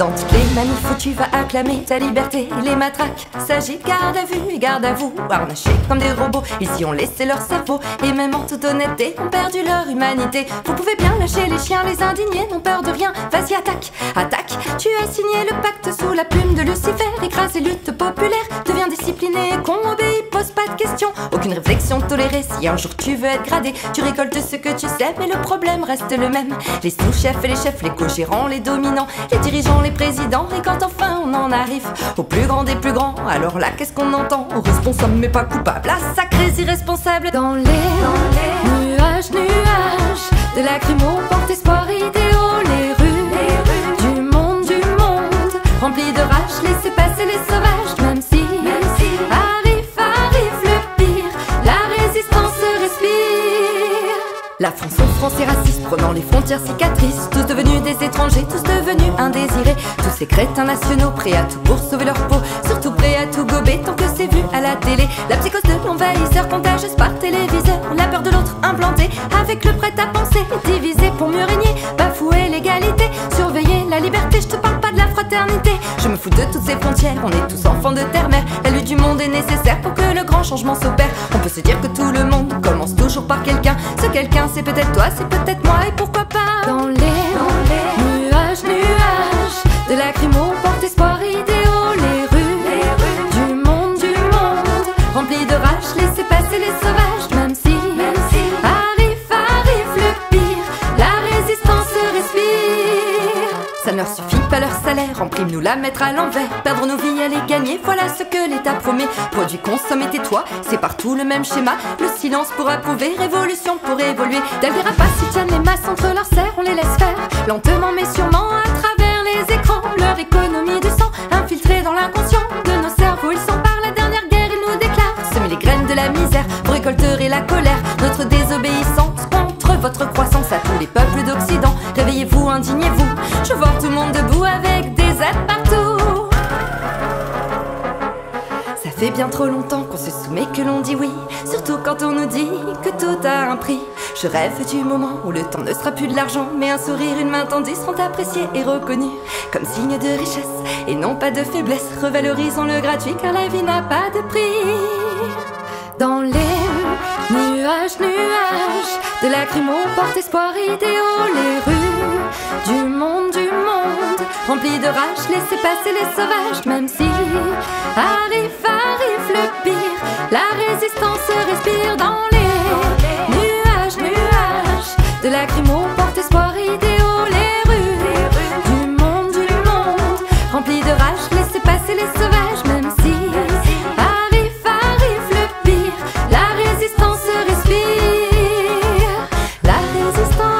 Dans toutes les manifs où tu vas acclamer ta liberté, les matraques s'agitent, garde à vue et garde à vous. Harnachés comme des robots, ils y ont laissé leur cerveau. Et même en toute honnêteté, ont perdu leur humanité. Vous pouvez bien lâcher les chiens, les indignés n'ont peur de rien. Vas-y, attaque, attaque. Tu as signé le pacte sous la plume de Lucifer. Écrase les luttes populaires, deviens discipliné, con, obéis, pose pas de questions. Aucune réflexion tolérée, si un jour tu veux être gradé, tu récoltes ce que tu sais, mais le problème reste le même. Les sous-chefs et les chefs, les co-gérants, les dominants, les dirigeants, les présidents. Et quand enfin on en arrive au plus grand des plus grands, alors là qu'est-ce qu'on entend? Responsable mais pas coupable, la sacrés irresponsables. Dans les nuages, nuages de lacrymo, porte espoir, idéaux, les rues du monde, remplis de rage, laissez passer les sauvages. Même si arrive le pire, la résistance respire. La France en France est raciste, prenant les frontières cicatrices. Tous devenus des étrangers, tous devenus indésirés. Tous ces crétins nationaux, prêts à tout pour sauver leur peau. Surtout prêts à tout gober tant que c'est vu à la télé. La psychose de l'envahisseur contagieuse par téléviseur. La peur de l'autre implantée avec le prêt à penser. Divisé pour mieux régner, bafouer l'égalité, surveiller la liberté. Je te parle pas de la fraternité, je me fous de toutes ces frontières. On est tous enfants de terre-mère, la lutte du monde est nécessaire pour que le grand changement s'opère. On peut se dire que tout le monde commence toujours par quelqu'un. Ce quelqu'un c'est peut-être toi, c'est peut-être moi, et pourquoi pas. Dans les nuages, nuages de lacrymo, porte espoir, idéaux, les rues du monde, remplis de rage, laissez passer les sauvages. Même si arrive le pire, la résistance respire. Ça ne leur suffit pas leur salaire, en prime nous la mettre à l'envers. Perdre nos vies à les gagner, voilà ce que l'État promet. Produit, consomme et tais-toi, c'est partout le même schéma. Le silence pour approuver, révolution pour évoluer. D'elles rapaces, ils tiennent les masses entre leurs serres, on les laisse faire. Lentement mais sûrement à travers les écrans. Leur économie de sang, infiltrée dans l'inconscient de nos cerveaux. Ils s'emparent, la dernière guerre, ils nous déclarent. Semez les graines de la misère, vous récolterez la colère. Notre désobéissance contre votre croissance. À tous les peuples d'Occident, réveillez-vous, indignez-vous. Je vois tout le monde debout avec des aides partout. Ça fait bien trop longtemps qu'on se soumet, que l'on dit oui, surtout quand on nous dit que tout a un prix. Je rêve du moment où le temps ne sera plus de l'argent, mais un sourire, une main tendue seront appréciés et reconnus comme signe de richesse et non pas de faiblesse. Revalorisons le gratuit car la vie n'a pas de prix. Dans les nuages, nuages de lacrymo, porte espoir, idéaux, les rues du monde, remplis de rage, laissez passer les sauvages. Même si arrive le pire, la résistance respire. Dans les nuages, nuages de lacrymo, porte espoir, idéaux, les rues du monde, remplis de rage, laissez passer les sauvages. Même si arrive le pire, la résistance respire. La résistance